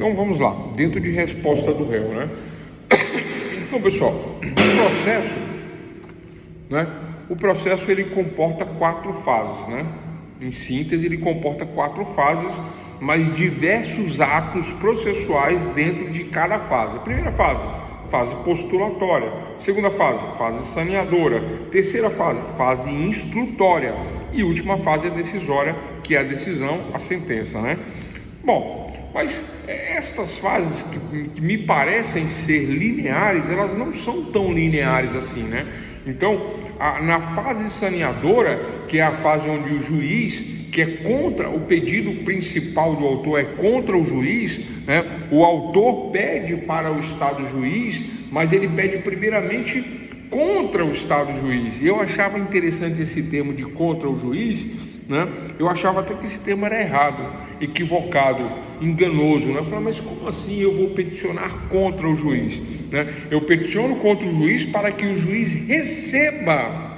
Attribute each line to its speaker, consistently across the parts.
Speaker 1: Então vamos lá, dentro de resposta do réu, né? Então, pessoal, o processo ele comporta 4 fases, né? Em síntese, ele comporta 4 fases, mas diversos atos processuais dentro de cada fase. A primeira fase, fase postulatória. Segunda fase, fase saneadora. Terceira fase, fase instrutória. E última fase, a decisória, que é a decisão, a sentença, né? Bom, mas estas fases que me parecem ser lineares, elas não são tão lineares assim, né? Então, na fase saneadora, que é a fase onde o juiz, que é contra o pedido principal do autor, é contra o juiz, né? O autor pede para o Estado juiz, mas ele pede primeiramente contra o Estado juiz. E eu achava interessante esse termo de contra o juiz, né? Eu achava até que esse termo era errado, equivocado, enganoso, né? Eu falei, mas como assim eu vou peticionar contra o juiz, né? Eu peticiono contra o juiz para que o juiz receba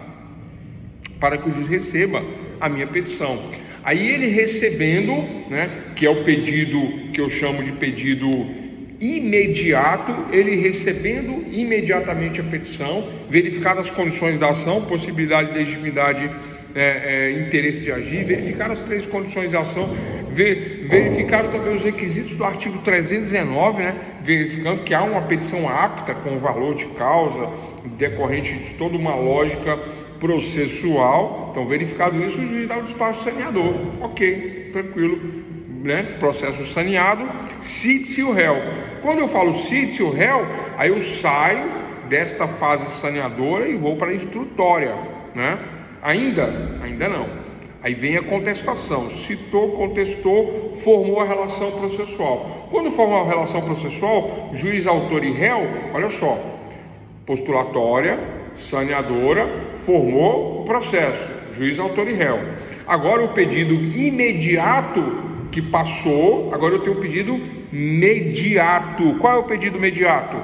Speaker 1: a minha petição. Aí ele recebendo, né, que é o pedido que eu chamo de pedido imediato, ele recebendo imediatamente a petição, verificadas as condições da ação, possibilidade de legitimidade, interesse de agir, verificar as 3 condições de ação, verificaram também os requisitos do artigo 319, né, verificando que há uma petição apta com valor de causa decorrente de toda uma lógica processual. Então, verificado isso, o juiz dá o despacho saneador. Ok, tranquilo, né? Processo saneado, cite-se o réu. Quando eu falo cite-se o réu, aí eu saio desta fase saneadora e vou para a instrutória, né? Ainda não. Aí vem a contestação, citou, contestou, formou a relação processual. Quando formou a relação processual, juiz, autor e réu, olha só, postulatória, saneadora, formou o processo, juiz, autor e réu. Agora o pedido imediato que passou, agora eu tenho o pedido mediato. Qual é o pedido mediato?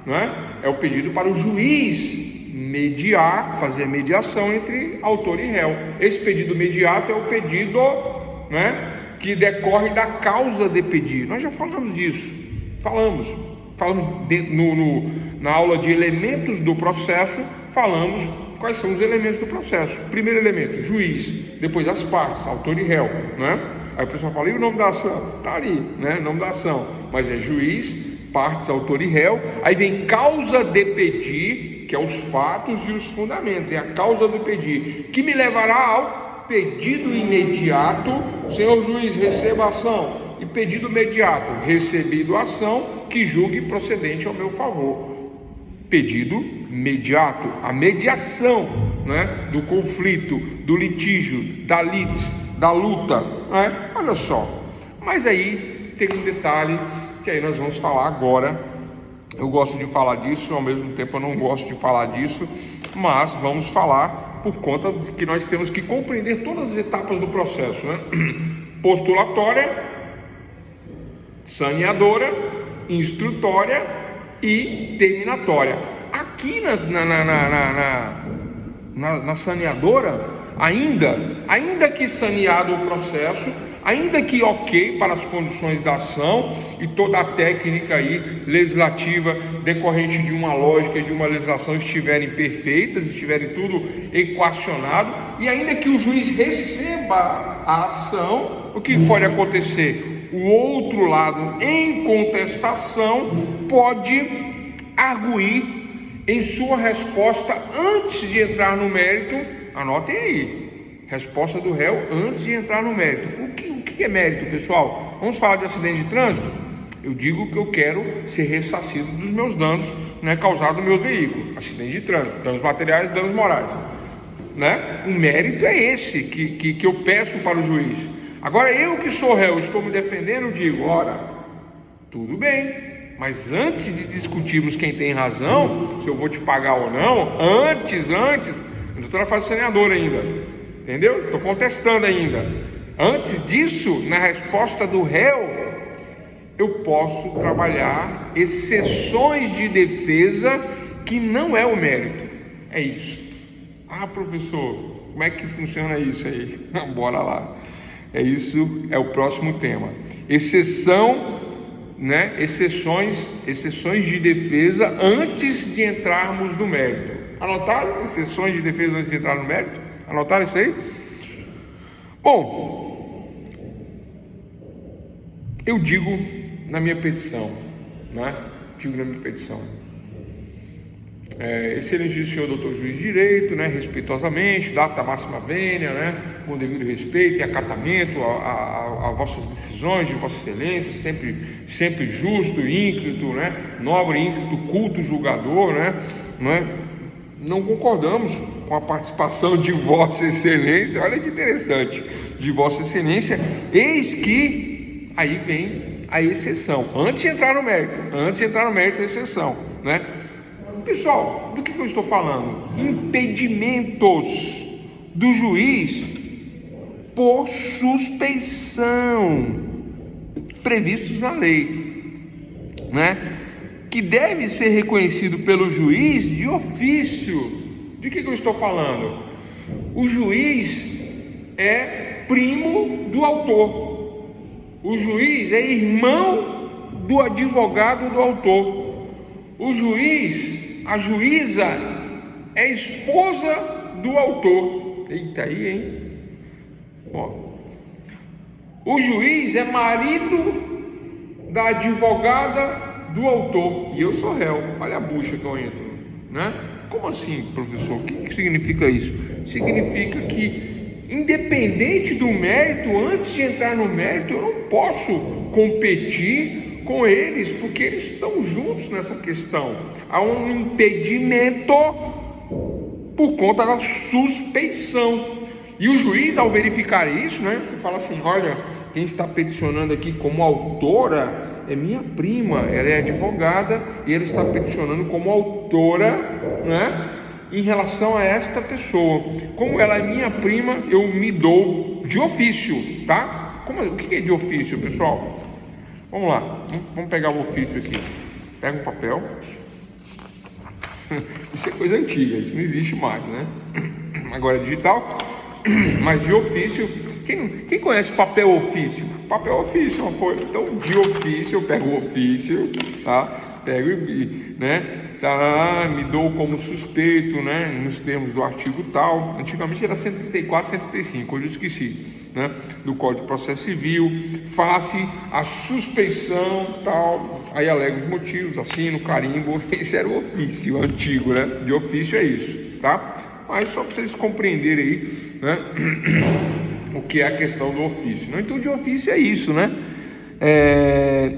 Speaker 1: Não é? É o pedido para o juiz mediar, fazer a mediação entre autor e réu. Esse pedido mediato é o pedido, né, que decorre da causa de pedir. Nós já falamos disso, falamos na aula de elementos do processo, falamos quais são os elementos do processo. Primeiro elemento, juiz, depois as partes, autor e réu, né? Aí o pessoal fala, e o nome da ação? Está ali, né? Nome da ação, mas é juiz, partes, autor e réu. Aí vem causa de pedir, que é os fatos e os fundamentos, é a causa do pedir, que me levará ao pedido imediato. Senhor juiz, receba a ação. E pedido imediato, recebido a ação, que julgue procedente ao meu favor. Pedido imediato, a mediação, né, do conflito, do litígio, da litis, da luta, né? Olha só. Mas aí tem um detalhe que aí nós vamos falar agora. Eu gosto de falar disso, ao mesmo tempo eu não gosto de falar disso, mas vamos falar por conta de que nós temos que compreender todas as etapas do processo, né? Postulatória, saneadora, instrutória e terminatória. Aqui na saneadora, ainda que saneado o processo, ainda que ok para as condições da ação e toda a técnica aí legislativa decorrente de uma lógica e de uma legislação estiverem perfeitas, estiverem tudo equacionado, e ainda que o juiz receba a ação, o que pode acontecer? O outro lado, em contestação, pode arguir em sua resposta antes de entrar no mérito. Anotem aí, resposta do réu antes de entrar no mérito. O que é mérito, pessoal? Vamos falar de acidente de trânsito? Eu digo que eu quero ser ressarcido dos meus danos, né, causados no meu veículo. Acidente de trânsito, danos materiais, danos morais, né? O mérito é esse que eu peço para o juiz. Agora eu que sou réu, estou me defendendo, digo, ora, tudo bem, mas antes de discutirmos quem tem razão, se eu vou te pagar ou não, antes, eu estou na fase saneadora ainda, entendeu? Estou contestando ainda. Antes disso, na resposta do réu, eu posso trabalhar exceções de defesa que não é o mérito. É isso. Ah, professor, como é que funciona isso aí? Bora lá. É isso, é o próximo tema. Exceção né, exceções de defesa antes de entrarmos no mérito. Anotaram? Exceções de defesa antes de entrar no mérito? Anotaram isso aí? Bom, eu digo na minha petição, né? Excelentíssimo senhor doutor juiz de direito, né, respeitosamente, data máxima vênia, né, com devido respeito e acatamento a vossas decisões de vossa excelência, sempre justo, ínclito, né, nobre, ínclito, culto, julgador, né, não concordamos com a participação de vossa excelência. Olha que interessante, de vossa excelência, eis que aí vem a exceção, antes de entrar no mérito, a exceção, né? Pessoal, do que eu estou falando? Impedimentos do juiz por suspeição previstos na lei, né? Que deve ser reconhecido pelo juiz de ofício. De que eu estou falando? O juiz é primo do autor, o juiz é irmão do advogado do autor, a juíza é esposa do autor. Eita aí, hein? Ó, o juiz é marido da advogada do autor e eu sou réu. Olha a bucha que eu entro, né? Como assim, professor? O que significa isso? Significa que, independente do mérito, antes de entrar no mérito, eu não posso competir com eles, porque eles estão juntos nessa questão. Há um impedimento por conta da suspeição. E o juiz, ao verificar isso, né, fala assim: olha, quem está peticionando aqui como autora é minha prima, ela é advogada e ela está peticionando como autora, né, em relação a esta pessoa. Como ela é minha prima, eu me dou de ofício, tá? O que é de ofício, pessoal? Vamos lá, vamos pegar o ofício aqui. Pega um papel. Isso é coisa antiga, isso não existe mais, né? Agora é digital, mas de ofício. Quem conhece papel ofício? Papel ofício, uma folha. Então, de ofício, eu pego o ofício, tá? Pego e, né? Tá, me dou como suspeito, né? Nos termos do artigo tal. Antigamente era 134, 135, hoje eu esqueci, né? Do Código de Processo Civil, face a suspeição, tal. Aí alega os motivos, assino, carimbo. Esse era o ofício antigo, né? De ofício é isso, tá? Mas só para vocês compreenderem aí, né? O que é a questão do ofício, né? Então, de ofício é isso, né?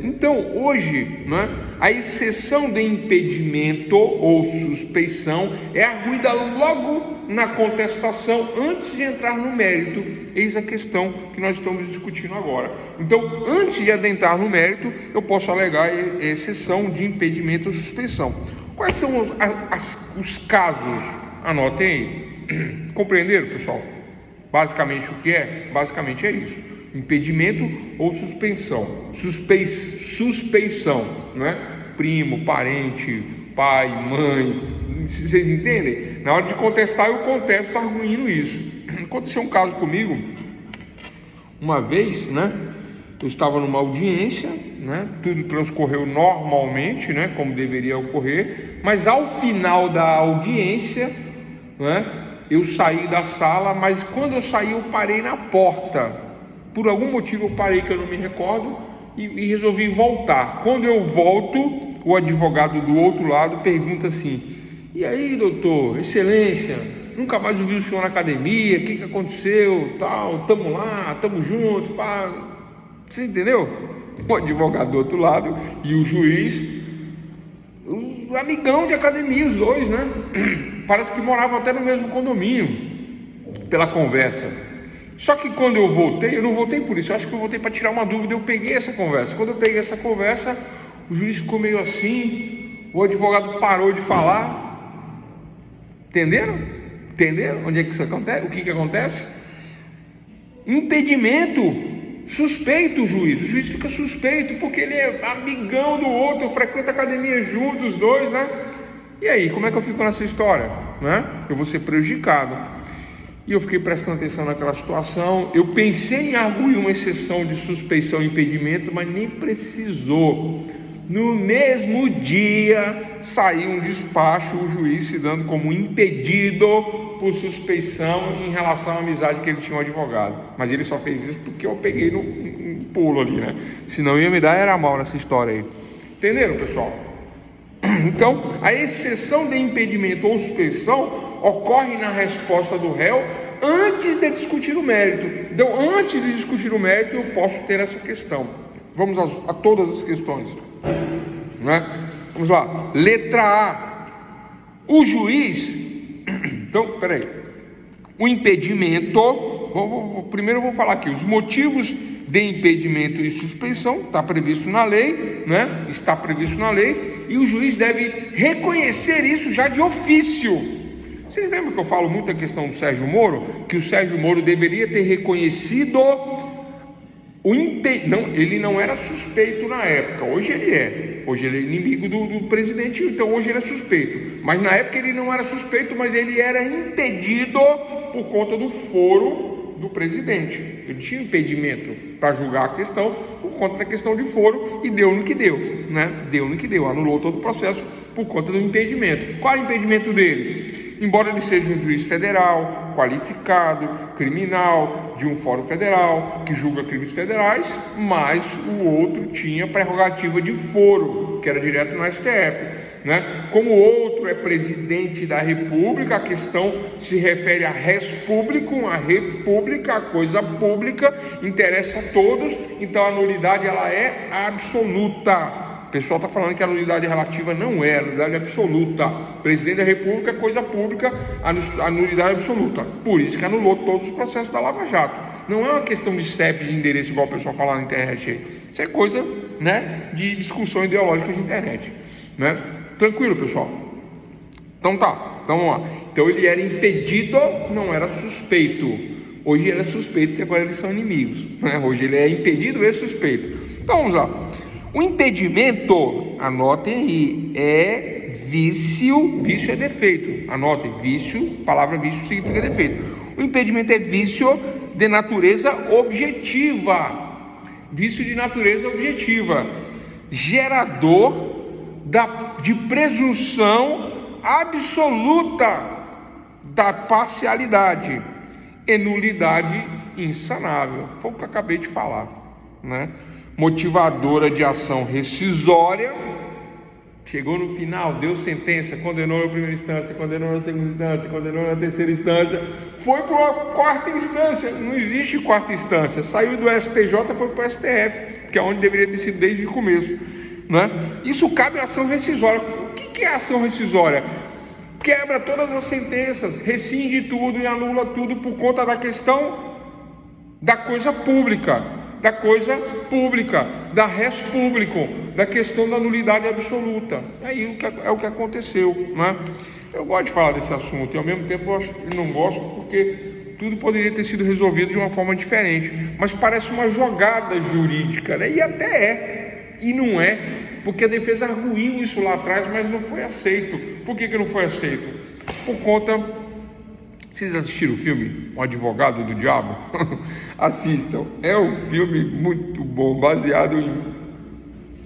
Speaker 1: Então, hoje, né, a exceção de impedimento ou suspeição é arguida logo na contestação antes de entrar no mérito. Eis a questão que nós estamos discutindo agora. Então, antes de adentrar no mérito, eu posso alegar a exceção de impedimento ou suspeição. Quais são os casos? Anotem aí. Compreenderam, pessoal? Basicamente o que é? Basicamente é isso: impedimento ou suspensão. Suspeição, né? Primo, parente, pai, mãe. Vocês entendem? Na hora de contestar, eu contesto arguindo isso. Aconteceu um caso comigo uma vez, né? Eu estava numa audiência, né? Tudo transcorreu normalmente, né? Como deveria ocorrer, mas ao final da audiência, né, eu saí da sala, mas quando eu saí eu parei na porta. Por algum motivo eu parei, que eu não me recordo, e resolvi voltar. Quando eu volto, o advogado do outro lado pergunta assim: e aí, doutor, excelência, nunca mais ouvi o senhor na academia, o que aconteceu, tal, tamo lá, tamo junto, pá. Você entendeu? O advogado do outro lado e o juiz, o amigão de academia, os dois, né? Parece que moravam até no mesmo condomínio, pela conversa. Só que quando eu voltei, eu não voltei por isso, eu acho que eu voltei para tirar uma dúvida. Eu peguei essa conversa. Quando eu peguei essa conversa, o juiz ficou meio assim, o advogado parou de falar. Entenderam? Onde é que isso acontece? O que acontece? Impedimento. Suspeito o juiz fica suspeito, porque ele é amigão do outro, frequenta a academia juntos, os dois, né? E aí, como é que eu fico nessa história, né? Eu vou ser prejudicado. E eu fiquei prestando atenção naquela situação. Eu pensei em arguir uma exceção de suspeição e impedimento, mas nem precisou. No mesmo dia saiu um despacho, o juiz se dando como impedido por suspeição em relação à amizade que ele tinha com o advogado. Mas ele só fez isso porque eu peguei no pulo ali, né? Senão ia me dar era mal nessa história aí. Entenderam, pessoal? Então, a exceção de impedimento ou suspeição ocorre na resposta do réu antes de discutir o mérito. Então, antes de discutir o mérito, eu posso ter essa questão. Vamos a todas as questões, né? Vamos lá. Letra A. O juiz... Então, peraí. O impedimento... Primeiro eu vou falar aqui. Os motivos de impedimento e suspensão está previsto na lei, né? Está previsto na lei. E o juiz deve reconhecer isso já de ofício. Vocês lembram que eu falo muito da questão do Sérgio Moro? Que o Sérgio Moro deveria ter reconhecido ele não era suspeito na época, hoje ele é. Hoje ele é inimigo do presidente, então hoje ele é suspeito. Mas na época ele não era suspeito, mas ele era impedido por conta do foro do presidente. Ele tinha impedimento para julgar a questão por conta da questão de foro e deu no que deu, né? Deu no que deu, anulou todo o processo por conta do impedimento. Qual é o impedimento dele? Embora ele seja um juiz federal, qualificado, criminal, de um fórum federal, que julga crimes federais, mas o outro tinha prerrogativa de foro, que era direto no STF, né? Como o outro é presidente da República, a questão se refere a res publicum, a república, a coisa pública, interessa a todos, então a nulidade ela é absoluta. O pessoal está falando que a nulidade relativa não é, a nulidade absoluta. Presidente da República, coisa pública, a nulidade absoluta. Por isso que anulou todos os processos da Lava Jato. Não é uma questão de CEP, de endereço, igual o pessoal fala na internet aí. Isso é coisa, né, de discussão ideológica de internet, né? Tranquilo, pessoal? Então tá, então vamos lá. Então ele era impedido, não era suspeito. Hoje ele é suspeito, porque agora eles são inimigos, né? Hoje ele é impedido e suspeito. Então vamos lá. O impedimento, anotem aí, é vício, vício é defeito, anotem, vício, palavra vício significa defeito. O impedimento é vício de natureza objetiva, vício de natureza objetiva, gerador de presunção absoluta da parcialidade e nulidade insanável, foi o que eu acabei de falar, né? Motivadora de ação rescisória, chegou no final, deu sentença, condenou na primeira instância, condenou na segunda instância, condenou na terceira instância, foi para uma quarta instância, não existe quarta instância, saiu do STJ, foi para o STF, que é onde deveria ter sido desde o começo, né? Isso cabe à ação rescisória. O que é ação rescisória? Quebra todas as sentenças, rescinde tudo e anula tudo por conta da questão da coisa pública, da res publicum, da questão da nulidade absoluta. Aí é o que aconteceu, né? Eu gosto de falar desse assunto e ao mesmo tempo eu não gosto porque tudo poderia ter sido resolvido de uma forma diferente, mas parece uma jogada jurídica, né? E até é, e não é, porque a defesa arguiu isso lá atrás, mas não foi aceito. Por que não foi aceito? Por conta... Vocês assistiram o filme O Advogado do Diabo? Assistam, é um filme muito bom, baseado em...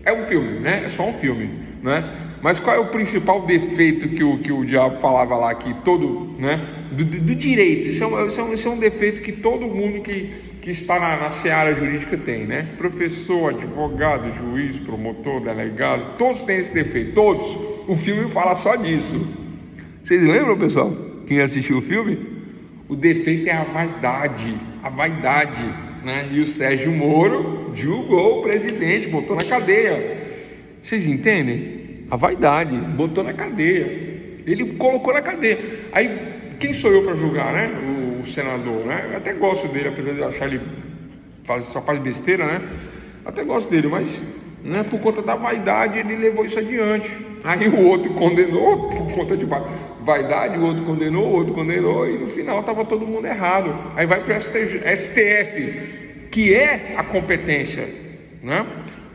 Speaker 1: É um filme, né? É só um filme, né? Mas qual é o principal defeito que o diabo falava lá, que todo, né? Do direito, isso é um defeito que todo mundo que está na seara jurídica tem, né? Professor, advogado, juiz, promotor, delegado, todos têm esse defeito, todos. O filme fala só disso. Vocês lembram, pessoal? Quem assistiu o filme? O defeito é a vaidade, né? E o Sérgio Moro julgou o presidente, botou na cadeia. Vocês entendem? A vaidade, botou na cadeia. Ele colocou na cadeia. Aí, quem sou eu para julgar, né? O senador, né? Eu até gosto dele, apesar de achar ele só faz besteira, né? Até gosto dele, mas, né, por conta da vaidade ele levou isso adiante. Aí o outro condenou por conta de vaidade, o outro condenou e no final estava todo mundo errado. Aí vai para o STF, que é a competência, né?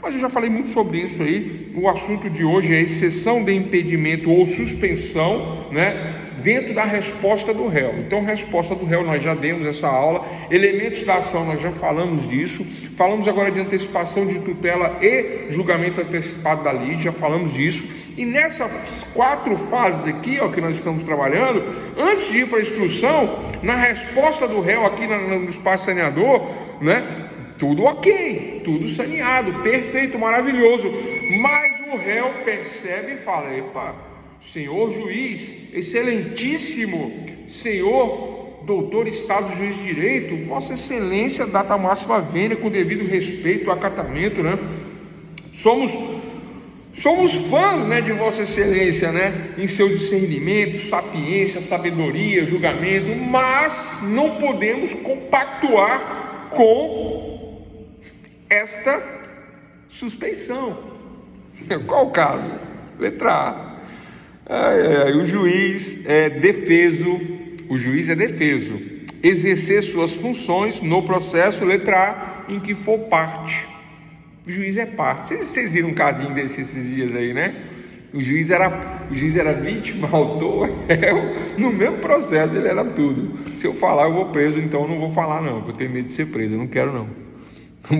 Speaker 1: Mas eu já falei muito sobre isso aí. O assunto de hoje é exceção de impedimento ou suspensão, né, dentro da resposta do réu. Então, resposta do réu, nós já demos essa aula. Elementos da ação, nós já falamos disso. Falamos agora de antecipação de tutela e julgamento antecipado da lide, já falamos disso. E nessas 4 fases aqui, ó, que nós estamos trabalhando, antes de ir para a instrução, na resposta do réu aqui no espaço saneador, né, tudo ok, tudo saneado, perfeito, maravilhoso. Mas o réu percebe e fala: epa, senhor juiz, excelentíssimo senhor doutor Estado Juiz de Direito, Vossa Excelência, data máxima vênia, com devido respeito, acatamento, né? Somos fãs, né, de Vossa Excelência, né, em seu discernimento, sapiência, sabedoria, julgamento, mas não podemos compactuar com esta suspeição. Qual o caso? Letra A. O juiz é defeso, exercer suas funções no processo, letra A, em que for parte. O juiz é parte. Vocês viram um casinho desse esses dias aí, né? O juiz era vítima, autor, réu, no mesmo processo, ele era tudo. Se eu falar, eu vou preso, então eu não vou falar não, porque eu tenho medo de ser preso, eu não quero não.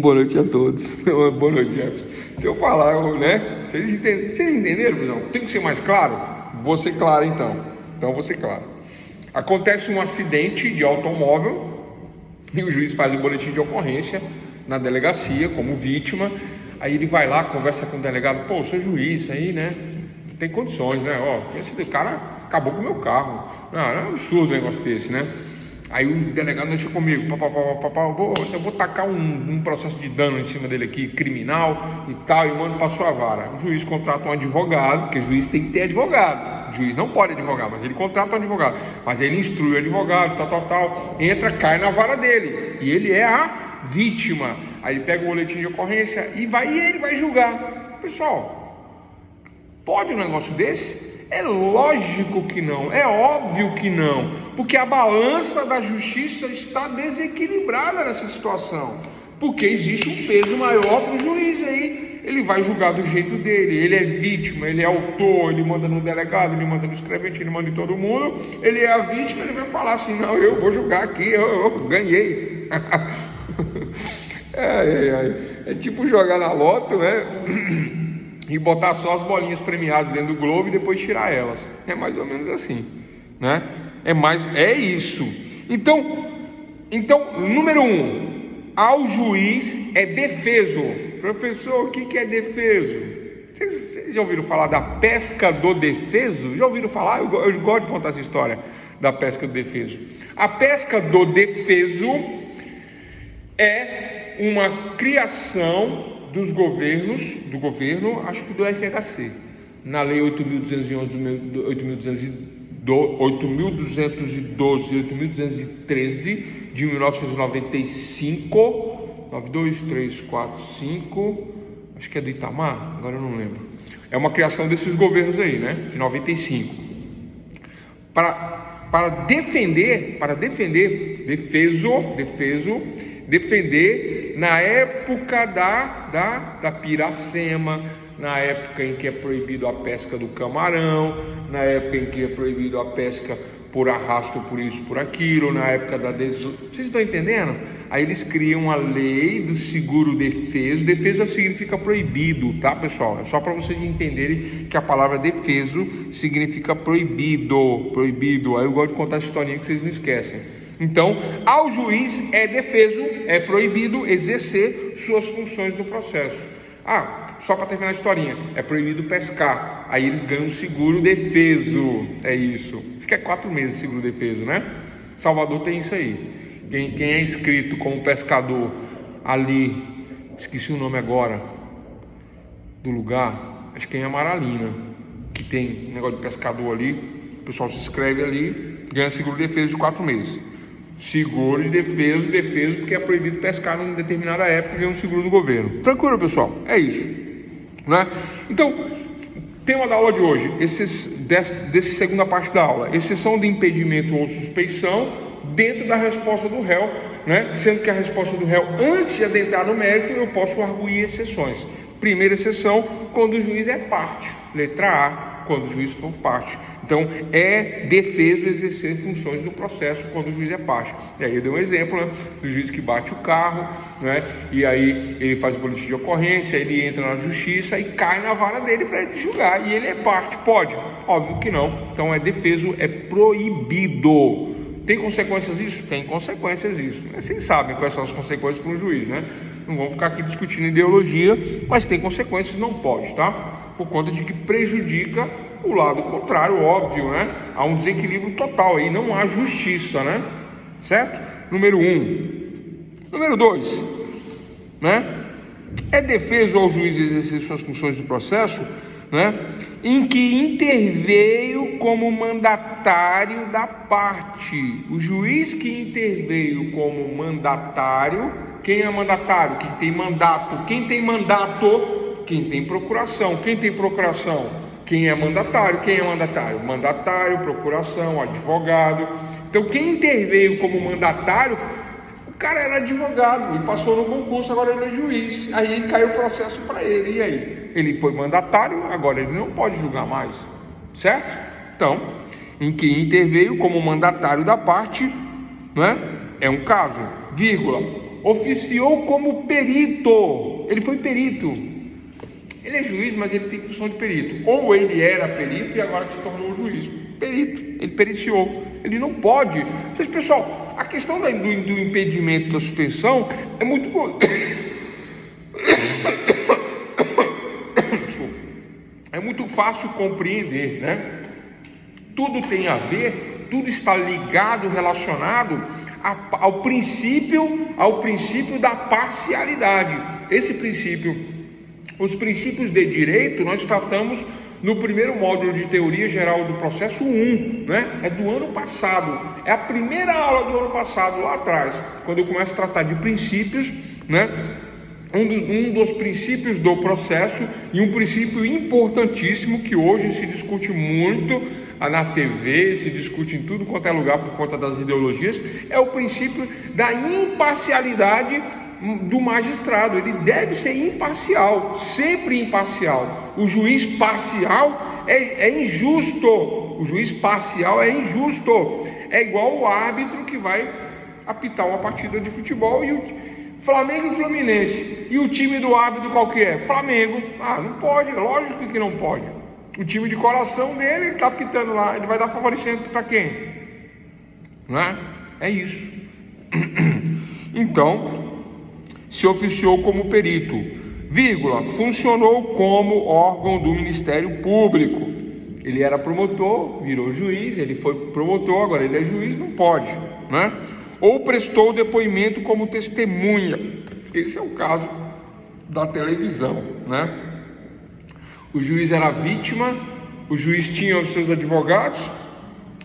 Speaker 1: Boa noite a todos. Boa noite, Jefferson. Se eu falar, né? Vocês entenderam, pessoal? Tem que ser mais claro? Vou ser claro então. Vou ser claro. Acontece um acidente de automóvel e o juiz faz o boletim de ocorrência na delegacia como vítima. Aí ele vai lá, conversa com o delegado: pô, sou juiz, aí, né? Tem condições, né? Ó, esse cara acabou com o meu carro. Não, é um absurdo um negócio desse, né? Aí o delegado deixa comigo: eu vou tacar um processo de dano em cima dele aqui, criminal e tal, e mando para sua vara. O juiz contrata um advogado, porque o juiz tem que ter advogado. O juiz não pode advogar, mas ele contrata um advogado. Mas ele instrui o advogado, tal, entra, cai na vara dele. E ele é a vítima. Aí ele pega o boletim de ocorrência e ele vai julgar. Pessoal, pode um negócio desse? É lógico que não, é óbvio que não, porque a balança da justiça está desequilibrada nessa situação, porque existe um peso maior para o juiz aí. Ele vai julgar do jeito dele, ele é vítima, ele é autor, ele manda no delegado, ele manda no escrevente, ele manda em todo mundo. Ele é a vítima, ele vai falar assim: não, eu vou julgar aqui, eu ganhei. É tipo jogar na loto, né? E botar só as bolinhas premiadas dentro do globo e depois tirar elas. É mais ou menos assim, né? É isso. Então, número 1, ao juiz é defeso. Professor, o que é defeso? Vocês já ouviram falar da pesca do defeso? Já ouviram falar? Eu gosto de contar essa história da pesca do defeso. A pesca do defeso é uma criação do governo, acho que do FHC, na lei 8.212 e 8.213 de 1995, 92, 3, 4, 5, acho que é do Itamar, agora eu não lembro. É uma criação desses governos aí, né, de 95. Para defender na época da piracema, na época em que é proibido a pesca do camarão, na época em que é proibido a pesca por arrasto, por isso, por aquilo, na época da Vocês estão entendendo? Aí eles criam a lei do seguro defeso. Defeso significa proibido, tá, pessoal? É só para vocês entenderem que a palavra defeso significa proibido. Aí eu gosto de contar essa historinha que vocês não esquecem. Então, ao juiz é defeso, é proibido exercer suas funções no processo. Só para terminar a historinha, é proibido pescar. Aí eles ganham um seguro defeso. É isso. Acho que é 4 meses de seguro defeso, né? Salvador tem isso aí. Quem é inscrito como pescador ali, esqueci o nome agora do lugar, acho que é em Amaralina, que tem negócio de pescador ali. O pessoal se inscreve ali, ganha seguro defeso de 4 meses. Seguro de defeso, porque é proibido pescar em determinada época e ganha um seguro do governo. Tranquilo, pessoal? É isso, né? Então, tema da aula de hoje, dessa segunda parte da aula: exceção de impedimento ou suspeição dentro da resposta do réu, né? Sendo que a resposta do réu, antes de adentrar no mérito, eu posso arguir exceções. Primeira exceção, quando o juiz é parte. Letra A, quando o juiz for parte. Então, é defeso exercer funções no processo quando o juiz é parte. E aí eu dei um exemplo, né, do juiz que bate o carro, né, e aí ele faz o boletim de ocorrência, ele entra na justiça e cai na vara dele para ele julgar. E ele é parte. Pode? Óbvio que não. Então, é defeso, é proibido. Tem consequências isso? Tem consequências isso. Vocês sabem quais são as consequências para um juiz, né? Não vamos ficar aqui discutindo ideologia, mas tem consequências, não pode, tá? Por conta de que prejudica o lado contrário, óbvio, né? Há um desequilíbrio total aí, não há justiça, né? Certo? Número 1. Número 2, né? É defeso ao juiz exercer suas funções do processo, né, em que interveio como mandatário da parte. O juiz que interveio como mandatário, quem é mandatário? Quem tem mandato. Quem tem mandato? Quem tem procuração. Quem tem procuração? Quem é mandatário? Quem é mandatário? Mandatário, procuração, advogado. Então, quem interveio como mandatário, o cara era advogado e passou no concurso, agora ele é juiz. Aí caiu o processo para ele. E aí? Ele foi mandatário, agora ele não pode julgar mais, certo? Então, em que interveio como mandatário da parte, né? É um caso, vírgula, oficiou como perito, ele foi perito, ele é juiz, mas ele tem função de perito, ou ele era perito e agora se tornou juiz, perito, ele periciou, ele não pode. Mas, pessoal, a questão do impedimento da suspensão é muito boa. É muito fácil compreender, né? Tudo tem a ver, tudo está ligado, relacionado ao princípio da parcialidade. Esse princípio, os princípios de direito, nós tratamos no primeiro módulo de teoria geral do processo 1, né? É do ano passado, é a primeira aula do ano passado, lá atrás, quando eu começo a tratar de princípios, né? Um dos princípios do processo e um princípio importantíssimo que hoje se discute muito na TV, se discute em tudo quanto é lugar por conta das ideologias, é o princípio da imparcialidade do magistrado. Ele deve ser imparcial, sempre imparcial. O juiz parcial é injusto. O juiz parcial é injusto. É igual o árbitro que vai apitar uma partida de futebol e Flamengo e Fluminense. E o time do árbitro qual que é? Flamengo. Ah, não pode, lógico que não pode. O time de coração dele está apitando lá, ele vai dar favorecimento para quem? Não é? É isso. Então, se oficiou como perito, vírgula, funcionou como órgão do Ministério Público. Ele era promotor, virou juiz, ele foi promotor, agora ele é juiz, não pode, né? Ou prestou depoimento como testemunha. Esse é o caso da televisão, né? O juiz era vítima, o juiz tinha os seus advogados,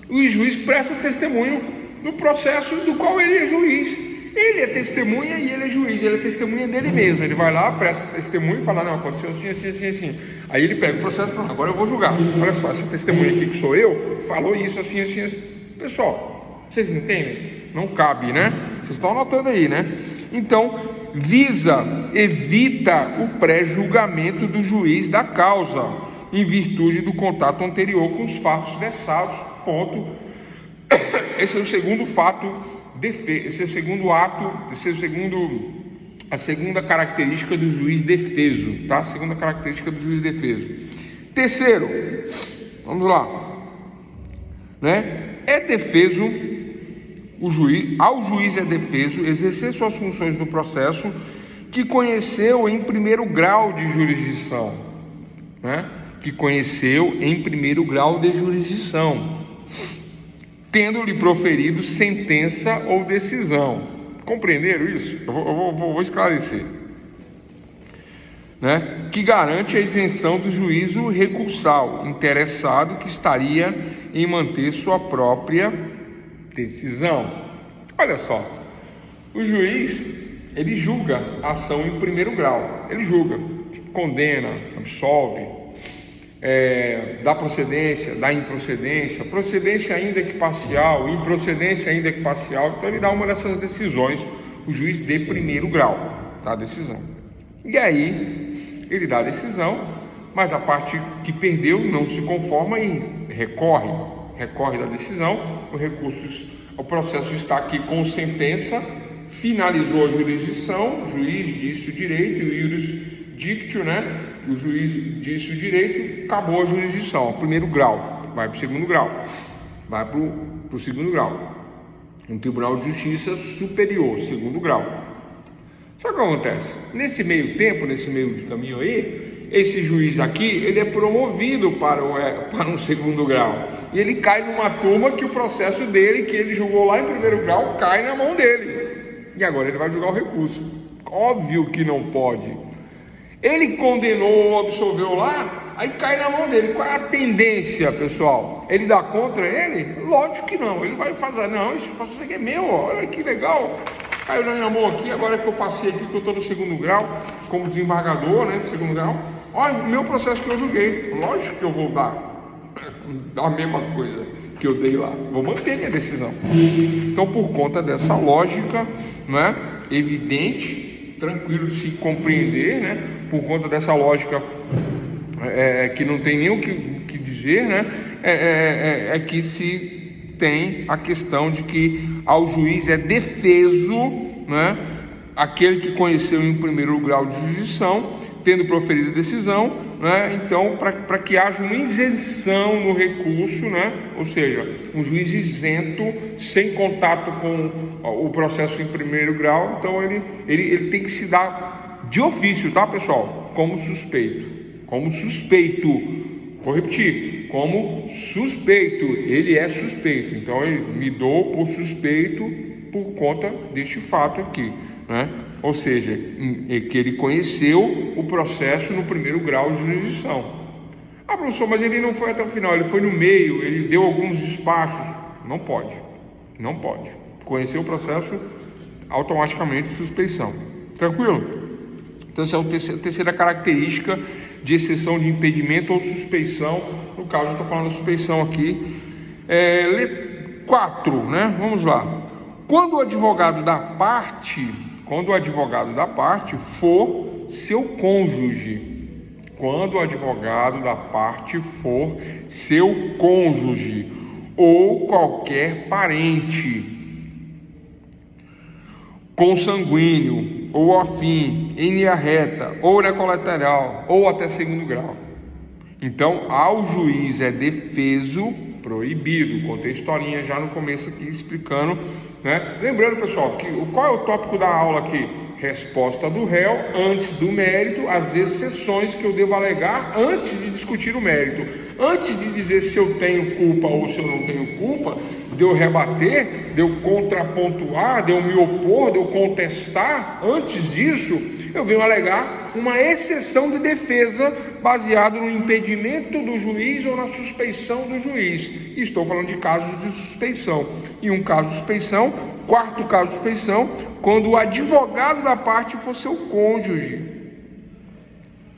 Speaker 1: e o juiz presta testemunho no processo do qual ele é juiz. Ele é testemunha e ele é juiz, ele é testemunha dele mesmo. Ele vai lá, presta testemunho e fala, não, aconteceu assim, assim, assim, assim. Aí ele pega o processo e fala, agora eu vou julgar. Olha só, essa testemunha aqui que sou eu, falou isso, assim, assim, assim. Pessoal, vocês entendem? Não cabe, né? Vocês estão anotando aí, né? Então, evita o pré-julgamento do juiz da causa, em virtude do contato anterior com os fatos versados, ponto. Esse é o segundo fato, esse é o segundo ato, a segunda característica do juiz defeso, tá? A segunda característica do juiz defeso. Terceiro, vamos lá, né? É defeso ao juiz é defeso exercer suas funções no processo que conheceu em primeiro grau de jurisdição, né? Que conheceu em primeiro grau de jurisdição, tendo-lhe proferido sentença ou decisão. Compreenderam isso? Eu vou esclarecer, né? Que garante a isenção do juízo recursal, interessado que estaria em manter sua própria decisão. Olha só, o juiz, ele julga a ação em primeiro grau, ele julga, condena, absolve, dá procedência, dá improcedência, procedência ainda que parcial, improcedência ainda que parcial. Então ele dá uma dessas decisões, o juiz de primeiro grau, tá? Decisão. E aí ele dá a decisão, mas a parte que perdeu não se conforma e recorre da decisão, o processo está aqui com sentença, finalizou a jurisdição, o juiz disse o direito, o iuris dictio, né? O juiz disse o direito, acabou a jurisdição, primeiro grau, vai para o segundo grau, vai para o segundo grau, um Tribunal de Justiça Superior, segundo grau. Sabe o que acontece? Nesse meio tempo, nesse meio de caminho aí, esse juiz aqui, ele é promovido para um segundo grau, e ele cai numa turma que o processo dele, que ele julgou lá em primeiro grau, cai na mão dele, e agora ele vai julgar o recurso. Óbvio que não pode. Ele condenou ou absolveu lá, aí cai na mão dele. Qual é a tendência, pessoal? Ele dá contra ele? Lógico que não. Ele vai fazer, não, isso aqui é meu, olha que legal. Caiu na minha mão aqui, agora que eu passei aqui, que eu estou no segundo grau, como desembargador, né, segundo grau. Olha, o meu processo que eu julguei. Lógico que eu vou dar a mesma coisa que eu dei lá. Vou manter minha decisão. Então, por conta dessa lógica, né, evidente, tranquilo de se compreender, né? Por conta dessa lógica que não tem nem o que dizer, né? É que se tem a questão de que ao juiz é defeso, né? Aquele que conheceu em primeiro grau de jurisdição, tendo proferido a decisão, né? Então, para que haja uma isenção no recurso, né? Ou seja, um juiz isento, sem contato com o processo em primeiro grau, então ele tem que se dar de ofício, tá, pessoal? Como suspeito, vou repetir, como suspeito, ele é suspeito, então ele me dou por suspeito por conta deste fato aqui, né? Ou seja, que ele conheceu o processo no primeiro grau de jurisdição. Ah, professor, mas ele não foi até o final, ele foi no meio, ele deu alguns espaços. Não pode. Conheceu o processo, automaticamente suspeição. Tranquilo? Então essa é a terceira característica de exceção de impedimento ou suspeição. No caso, eu estou falando de suspeição aqui. 4, né? Vamos lá. Quando o advogado da parte for seu cônjuge, ou qualquer parente consanguíneo, ou afim, em linha reta, ou na colateral, ou até segundo grau. Então, ao juiz é defeso, proibido. Contei historinha já no começo aqui explicando, né? Lembrando, pessoal, que qual é o tópico da aula aqui? Resposta do réu antes do mérito, as exceções que eu devo alegar antes de discutir o mérito. Antes de dizer se eu tenho culpa ou se eu não tenho culpa, de eu rebater, de eu contrapontuar, de eu me opor, de eu contestar, antes disso, eu venho alegar uma exceção de defesa baseado no impedimento do juiz ou na suspeição do juiz. E estou falando de casos de suspeição. E um caso de suspeição, quarto caso de suspeição, quando o advogado da parte for seu cônjuge.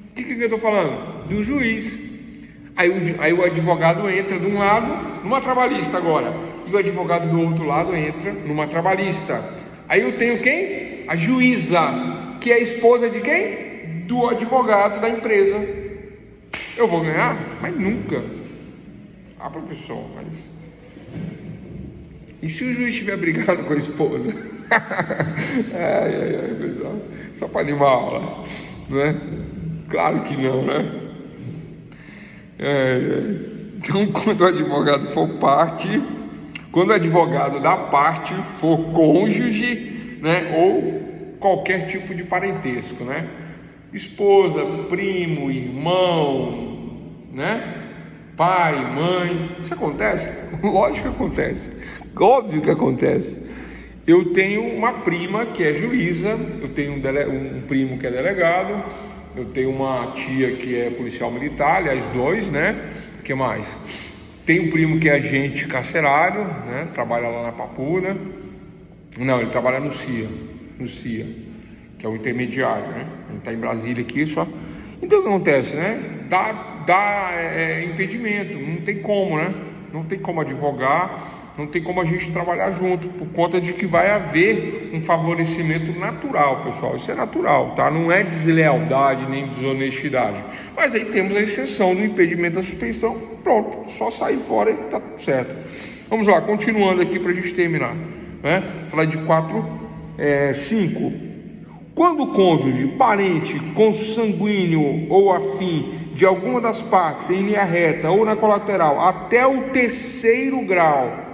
Speaker 1: O que eu estou falando? Do juiz. Aí o advogado entra de um lado, numa trabalhista agora, e o advogado do outro lado entra numa trabalhista. Aí eu tenho quem? A juíza, que é a esposa de quem? Do advogado da empresa. Eu vou ganhar? Mas nunca. Ah, professor, mas... E se o juiz estiver brigado com a esposa? Pessoal, só para animar a aula, não é? Claro que não, né? Então, quando o advogado for parte, quando o advogado da parte for cônjuge, né, ou qualquer tipo de parentesco, né, esposa, primo, irmão, né, pai, mãe, isso acontece? Lógico que acontece, óbvio que acontece. Eu tenho uma prima que é juíza, eu tenho um primo que é delegado, eu tenho uma tia que é policial militar, aliás, 2, né? O que mais? Tem um primo que é agente carcerário, né? Trabalha lá na Papuda. Não, ele trabalha no CIA, que é o intermediário, né? Ele está em Brasília aqui só. Então o que acontece, né? Dá impedimento, não tem como, né? Não tem como advogar, não tem como a gente trabalhar junto, por conta de que vai haver um favorecimento natural, pessoal. Isso é natural, tá? Não é deslealdade nem desonestidade. Mas aí temos a exceção do impedimento da suspeição. Pronto, só sair fora e tá tudo certo. Vamos lá, continuando aqui para a gente terminar, né? Vou falar de 5. Quando o cônjuge, parente, consanguíneo ou afim de alguma das partes em linha reta ou na colateral até o 3º grau,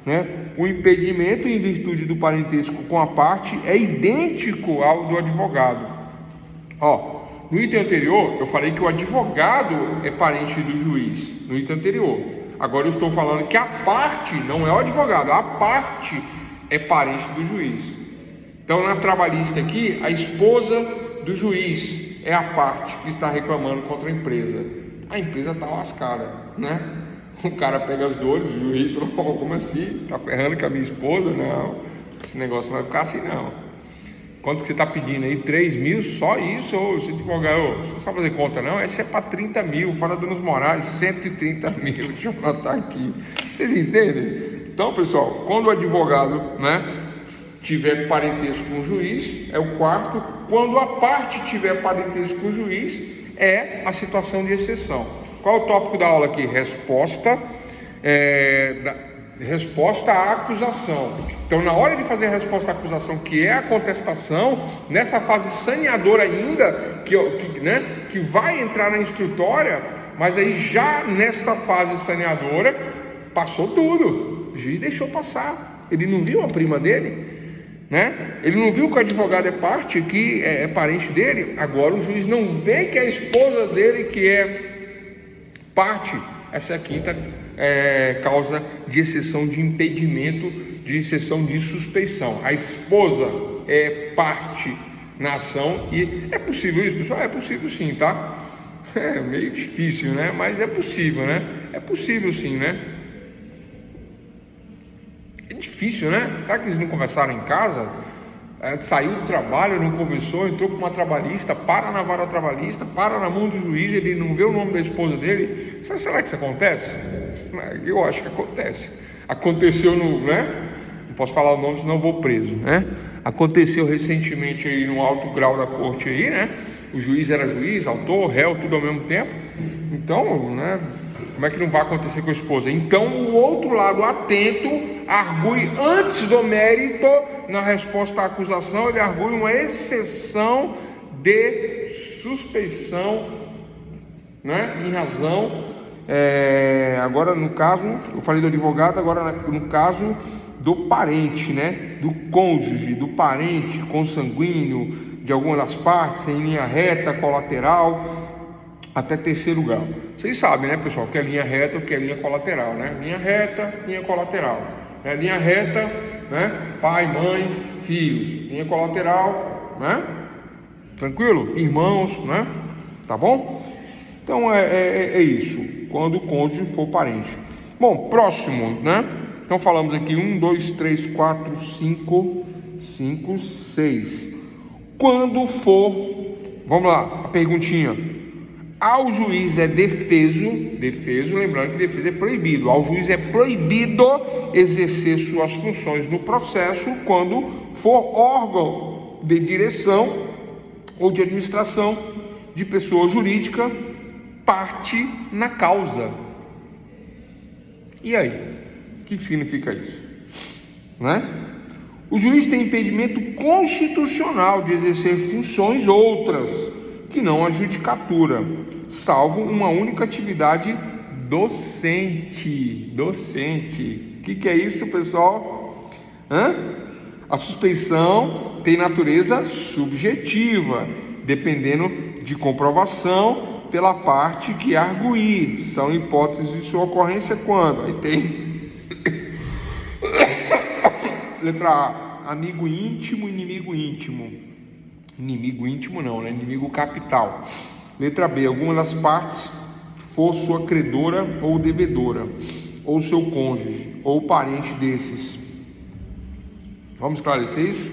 Speaker 1: né, o impedimento em virtude do parentesco com a parte é idêntico ao do advogado. No item anterior eu falei que o advogado é parente do juiz, no item anterior. Agora eu estou falando que a parte não é o advogado, a parte é parente do juiz. Então na trabalhista aqui, a esposa do juiz é a parte que está reclamando contra a empresa. A empresa está lascada, né? O cara pega as dores, o juiz fala, como assim? Está ferrando com a minha esposa? Não, esse negócio não vai ficar assim não. Quanto que você está pedindo aí? 3 mil? Só isso? Ou se advogado, você não sabe fazer conta não? Esse é para 30 mil, fora danos morais, 130 mil, deixa eu anotar aqui. Vocês entendem? Então pessoal, quando o advogado, né, tiver parentesco com o juiz, é o 4. Quando a parte tiver parentesco com o juiz, é a situação de exceção. Qual é o tópico da aula aqui? Resposta à acusação. Então, na hora de fazer a resposta à acusação, que é a contestação, nessa fase saneadora ainda, que vai entrar na instrutória, mas aí já nesta fase saneadora, passou tudo. O juiz deixou passar. Ele não viu a prima dele, né? Ele não viu que o advogado é parte, que é parente dele. Agora o juiz não vê que a esposa dele que é parte. Essa é a 5ª causa de exceção de impedimento, de exceção de suspeição. A esposa é parte na ação. E é possível isso, pessoal? É possível sim, tá? É meio difícil, né? Mas é possível, né? É possível sim, né? É difícil, né? Será que eles não conversaram em casa? Saiu do trabalho, não conversou, entrou com uma trabalhista, para na vara trabalhista, para na mão do juiz, ele não vê o nome da esposa dele. Será que isso acontece? Eu acho que acontece. Aconteceu né? Não posso falar o nome, senão eu vou preso, né? Aconteceu recentemente aí no alto grau da corte aí, né? O juiz era juiz, autor, réu, tudo ao mesmo tempo. Então, né? Como é que não vai acontecer com a esposa? Então, o outro lado atento argue antes do mérito, na resposta à acusação, ele argue uma exceção de suspeição, né? Em razão, agora no caso, eu falei do advogado, agora no caso do parente, né? Do cônjuge, do parente consanguíneo de alguma das partes, em linha reta, colateral, até 3º grau. Vocês sabem, né, pessoal, que é linha reta ou que é linha colateral, né? Linha reta, linha colateral. Linha reta, né? Pai, mãe, filhos. Linha colateral, né? Tranquilo? Irmãos, né? Tá bom? Então é isso. Quando o cônjuge for parente. Bom, próximo, né? Então falamos aqui 1, 2, 3, 4, 5, 6. Quando for, vamos lá, a perguntinha. Ao juiz é defeso, lembrando que defesa é proibido. Ao juiz é proibido exercer suas funções no processo quando for órgão de direção ou de administração de pessoa jurídica, parte na causa. E aí? O que significa isso? Né? O juiz tem impedimento constitucional de exercer funções outras que não a judicatura, salvo uma única atividade docente. O que é isso, pessoal? A suspeição tem natureza subjetiva, dependendo de comprovação pela parte que arguir. São hipóteses de sua ocorrência quando? Aí tem letra A, amigo íntimo, inimigo íntimo. Inimigo íntimo não, né? Inimigo capital. Letra B, alguma das partes for sua credora ou devedora, ou seu cônjuge, ou parente desses. Vamos esclarecer isso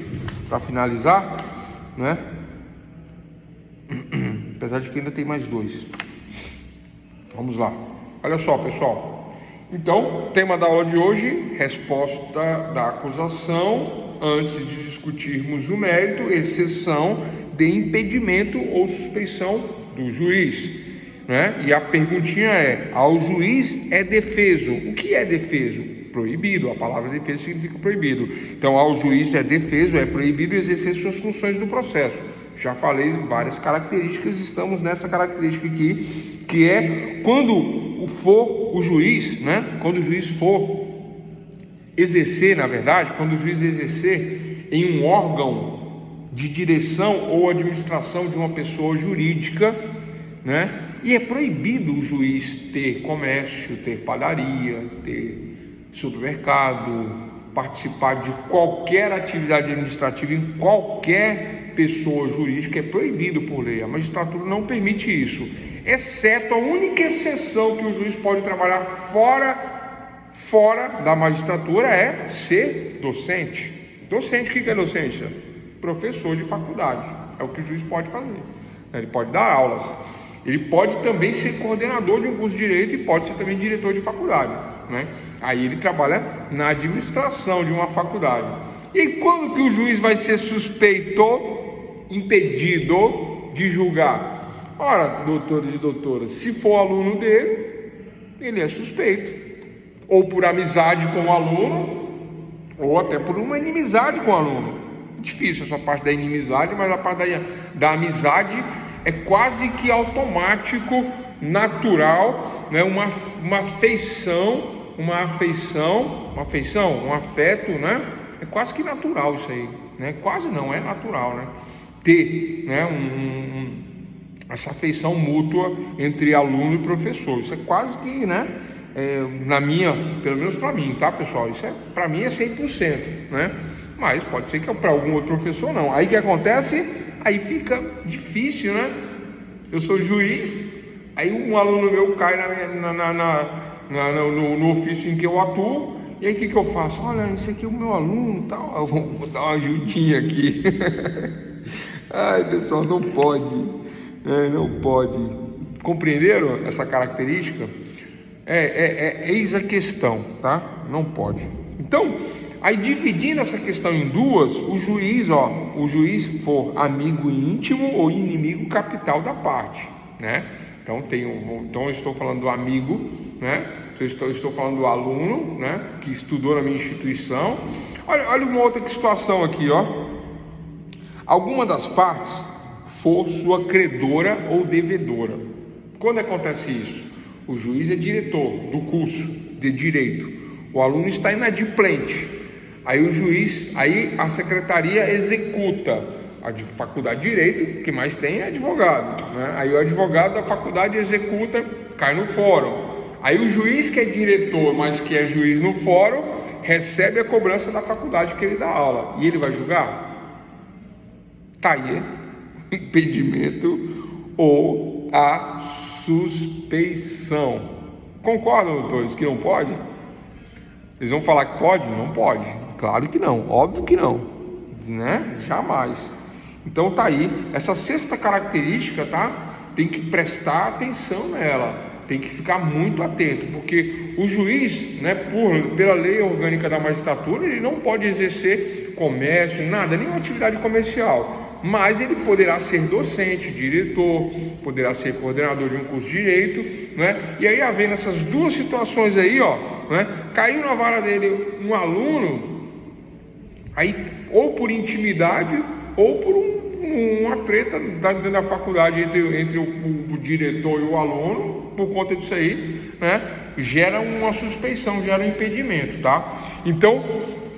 Speaker 1: para finalizar, né? Apesar de que ainda tem mais 2. Vamos lá. Olha só, pessoal. Então, tema da aula de hoje, resposta da acusação, antes de discutirmos o mérito, exceção de impedimento ou suspeição do juiz, né? E a perguntinha é, ao juiz é defeso. O que é defeso? Proibido. A palavra defeso significa proibido. Então, ao juiz é defeso, é proibido exercer suas funções do processo. Já falei várias características, estamos nessa característica aqui, que é quando for o juiz, né? Quando o juiz for exercer, na verdade, quando o juiz exercer em um órgão de direção ou administração de uma pessoa jurídica, né? E é proibido o juiz ter comércio, ter padaria, ter supermercado, participar de qualquer atividade administrativa em qualquer pessoa jurídica, é proibido por lei. A magistratura não permite isso, exceto a única exceção que o juiz pode trabalhar fora da magistratura é ser docente. Docente, o que é docente? Professor de faculdade, é o que o juiz pode fazer. Ele pode dar aulas, ele pode também ser coordenador de um curso de direito e pode ser também diretor de faculdade, né? Aí ele trabalha na administração de uma faculdade. E quando que o juiz vai ser suspeito, impedido de julgar? Ora, doutores e doutoras, se for aluno dele, ele é suspeito, ou por amizade com o aluno, ou até por uma inimizade com o aluno. Difícil essa parte da inimizade, mas a parte da amizade é quase que automático, natural, né? Uma afeição, um afeto, né? É quase que natural isso aí, né? Quase não, é natural, né? Ter, né? Essa afeição mútua entre aluno e professor, isso é quase que, né? Pelo menos para mim, tá, pessoal? Isso para mim é 100%, né? Mas pode ser que para algum outro professor não. Aí o que acontece? Aí fica difícil, né? Eu sou juiz, aí um aluno meu cai no ofício em que eu atuo, e aí o que eu faço? Olha, esse aqui é o meu aluno e tal, eu vou dar uma ajudinha aqui. Ai, pessoal, não pode, não pode. Compreenderam essa característica? Eis a questão, tá? Não pode. Então, aí dividindo essa questão em duas, o juiz for amigo íntimo ou inimigo capital da parte, né? Então eu estou falando do amigo, né? Eu estou falando do aluno, né? Que estudou na minha instituição. Olha uma outra situação aqui, ó. Alguma das partes for sua credora ou devedora. Quando acontece isso? O juiz é diretor do curso de direito. O aluno está inadimplente. Aí a secretaria executa. A de faculdade de direito, o que mais tem é advogado, né? Aí o advogado da faculdade executa, cai no fórum. Aí o juiz que é diretor, mas que é juiz no fórum, recebe a cobrança da faculdade que ele dá aula. E ele vai julgar? Tá aí, impedimento ou a suspeição. Concordam, doutores, que não pode? Vocês vão falar que pode? Não pode. Claro que não, óbvio que não, né? Jamais. Então tá aí, essa sexta característica, tá? Tem que prestar atenção nela, tem que ficar muito atento, porque o juiz, né, pela lei orgânica da magistratura, ele não pode exercer comércio, nada, nenhuma atividade comercial, mas ele poderá ser docente, diretor, poderá ser coordenador de um curso de direito, né? E aí, havendo essas duas situações aí, ó, né? Caiu na vara dele um aluno, aí ou por intimidade ou por uma treta dentro da faculdade entre o diretor e o aluno, por conta disso aí, né? Gera uma suspeição, gera um impedimento, tá? Então,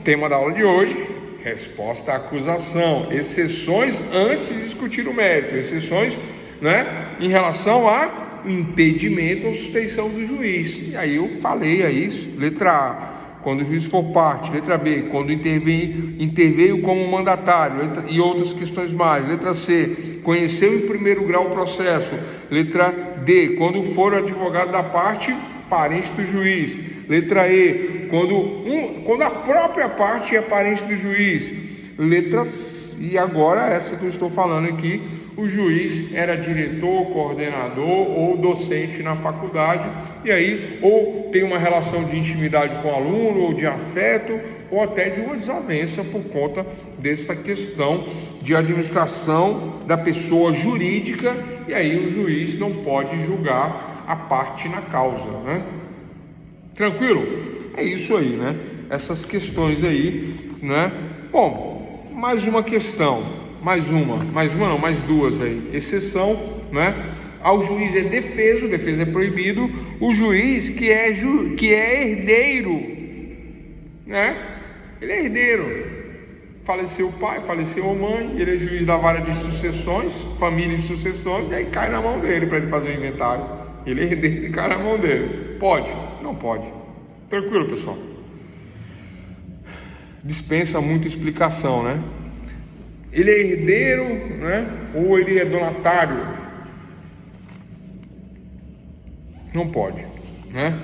Speaker 1: tema da aula de hoje, resposta à acusação, exceções antes de discutir o mérito, exceções, né, em relação a impedimento ou suspeição do juiz. E aí eu falei aí, letra A, quando o juiz for parte. Letra B, quando interveio como mandatário. E outras questões mais. Letra C, conheceu em primeiro grau o processo. Letra D, quando for advogado da parte, parente do juiz. Letra E, quando a própria parte é parente do juiz. Letra C, e agora essa que eu estou falando aqui, o juiz era diretor, coordenador ou docente na faculdade, e aí ou tem uma relação de intimidade com o aluno, ou de afeto, ou até de uma desavença por conta dessa questão de administração da pessoa jurídica, e aí o juiz não pode julgar a parte na causa, né? Tranquilo? É isso aí, né? Essas questões aí, né? Bom, mais uma questão, mais duas aí. Exceção, né? Ao juiz é defesa é proibido. O juiz que é herdeiro, né? Ele é herdeiro. Faleceu o pai, faleceu a mãe, ele é juiz da vara de sucessões, família de sucessões, e aí cai na mão dele para ele fazer o inventário. Ele é herdeiro e cai na mão dele. Pode? Não pode. Tranquilo, pessoal? Dispensa muita explicação, né? Ele é herdeiro, né? Ou ele é donatário? Não pode, né?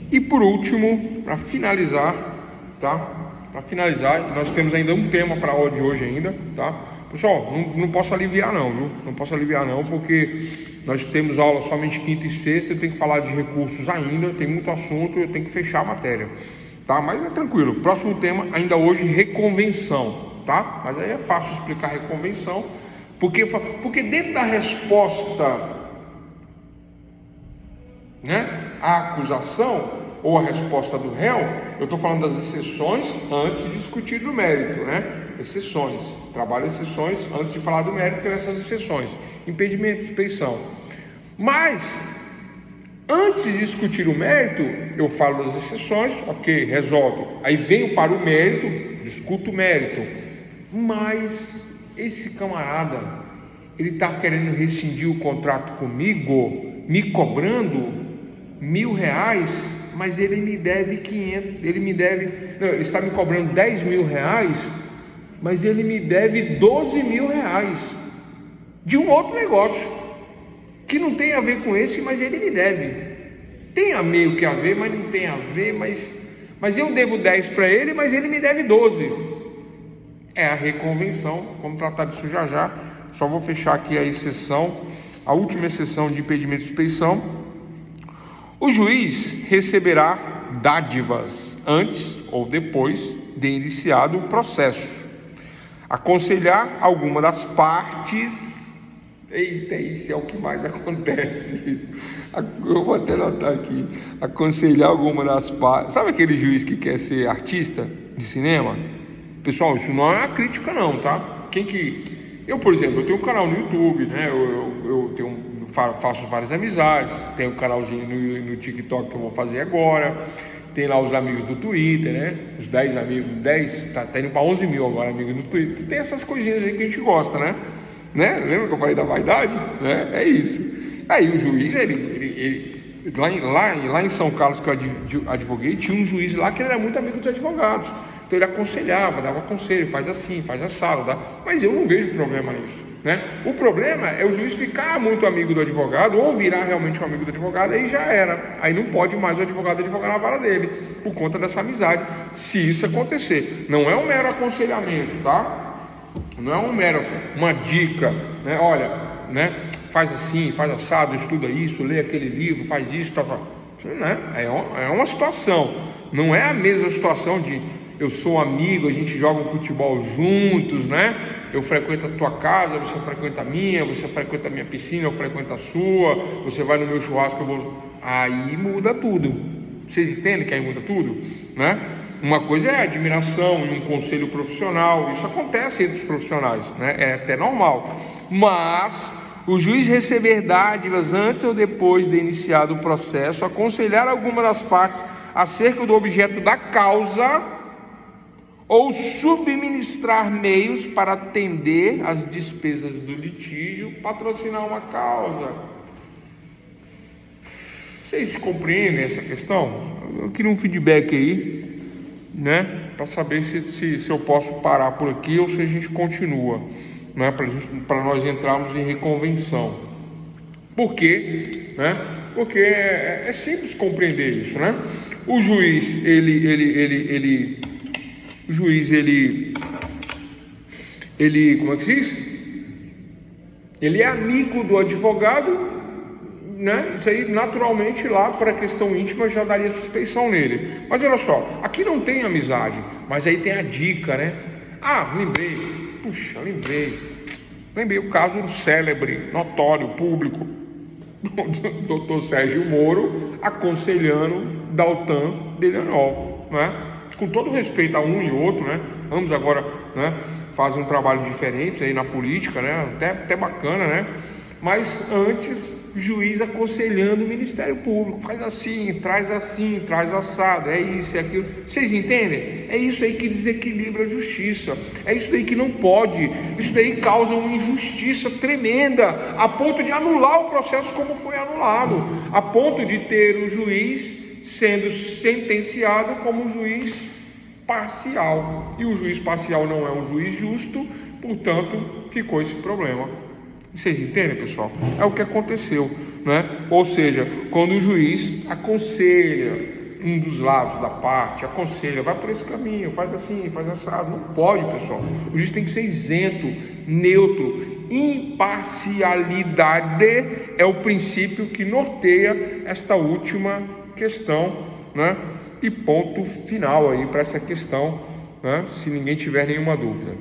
Speaker 1: E por último, para finalizar, tá? Para finalizar, nós temos ainda um tema para a aula de hoje ainda, tá? Pessoal, não posso aliviar não, viu? Não posso aliviar não, porque nós temos aula somente quinta e sexta, eu tenho que falar de recursos ainda, tem muito assunto, eu tenho que fechar a matéria, tá? Mas é tranquilo. Próximo tema, ainda hoje, reconvenção, tá? Mas aí é fácil explicar reconvenção, porque dentro da resposta, né, à acusação, ou a resposta do réu, eu estou falando das exceções antes de discutir do mérito, né? Exceções, trabalho exceções, antes de falar do mérito, tem essas exceções, impedimento, suspeição. Mas, antes de discutir o mérito, eu falo das exceções, ok, resolve. Aí venho para o mérito, discuto o mérito. Mas, esse camarada, ele está querendo rescindir o contrato comigo, me cobrando R$1.000, mas ele me deve 500, ele está me cobrando R$10.000, mas ele me deve R$12.000 de um outro negócio que não tem a ver com esse, mas ele me deve. Tem a meio que a ver, mas não tem a ver, mas eu devo 10 para ele, mas ele me deve 12. É a reconvenção. Vamos tratar disso já já. Só vou fechar aqui a exceção, a última exceção de impedimento de suspeição. O juiz receberá dádivas antes ou depois de iniciado o processo. Aconselhar alguma das partes. Eita, isso é o que mais acontece. Eu vou até notar aqui. Aconselhar alguma das partes. Sabe aquele juiz que quer ser artista de cinema? Pessoal, isso não é uma crítica não, tá? Eu, por exemplo, eu tenho um canal no YouTube, né? Eu faço várias amizades, tenho um canalzinho no TikTok que eu vou fazer agora, tem lá os amigos do Twitter, né? Os 10 amigos, 10, tá indo para 11 mil agora amigos no Twitter. Tem essas coisinhas aí que a gente gosta, né? Lembra que eu falei da vaidade? Né? É isso. Aí o juiz, ele lá em São Carlos, que eu advoguei, tinha um juiz lá que ele era muito amigo dos advogados. Então ele aconselhava, dava conselho, faz assim, faz assado, tá? Mas eu não vejo problema nisso, né? O problema é o juiz ficar muito amigo do advogado, ou virar realmente um amigo do advogado, aí já era. Aí não pode mais o advogado advogar na vara dele, por conta dessa amizade, se isso acontecer. Não é um mero aconselhamento, tá? Não é uma dica, né? Olha, né? Faz assim, faz assado, estuda isso, lê aquele livro, faz isso, tá? Né? É uma situação, não é a mesma situação de eu sou amigo, a gente joga um futebol juntos, né? Eu frequento a tua casa, você frequenta a minha, você frequenta a minha piscina, eu frequento a sua, você vai no meu churrasco, eu vou... Aí muda tudo. Vocês entendem que aí muda tudo, né? Uma coisa é a admiração em um conselho profissional, isso acontece entre os profissionais, né? É até normal. Mas o juiz receber dádivas antes ou depois de iniciado o processo, aconselhar alguma das partes acerca do objeto da causa, ou subministrar meios para atender às despesas do litígio, patrocinar uma causa. Vocês compreendem essa questão? Eu queria um feedback aí, né, para saber se eu posso parar por aqui ou se a gente continua, né, para nós entrarmos em reconvenção. Por quê? Né? Porque é simples compreender isso, né? O juiz, como é que se diz? Ele é amigo do advogado, né? Isso aí naturalmente lá para a questão íntima já daria suspeição nele. Mas olha só, aqui não tem amizade, mas aí tem a dica, né? Ah, lembrei o caso célebre, notório, público, do Dr. Sérgio Moro aconselhando Daltan Dallagnol, né? Com todo respeito a um e outro, né? Ambos agora, né, fazem um trabalho diferente aí na política, né? Até bacana, né? Mas antes, o juiz aconselhando o Ministério Público, faz assim, traz assado, é isso, é aquilo. Vocês entendem? É isso aí que desequilibra a justiça. É isso aí que não pode. Isso daí causa uma injustiça tremenda, a ponto de anular o processo como foi anulado, a ponto de ter o juiz sendo sentenciado como um juiz parcial. E o juiz parcial não é um juiz justo, portanto, ficou esse problema. Vocês entendem, pessoal? É o que aconteceu, né? Ou seja, quando o juiz aconselha um dos lados da parte, aconselha, vai por esse caminho, faz assim, faz assado. Não pode, pessoal. O juiz tem que ser isento, neutro. Imparcialidade é o princípio que norteia esta última questão, né? E ponto final aí para essa questão, né? Se ninguém tiver nenhuma dúvida.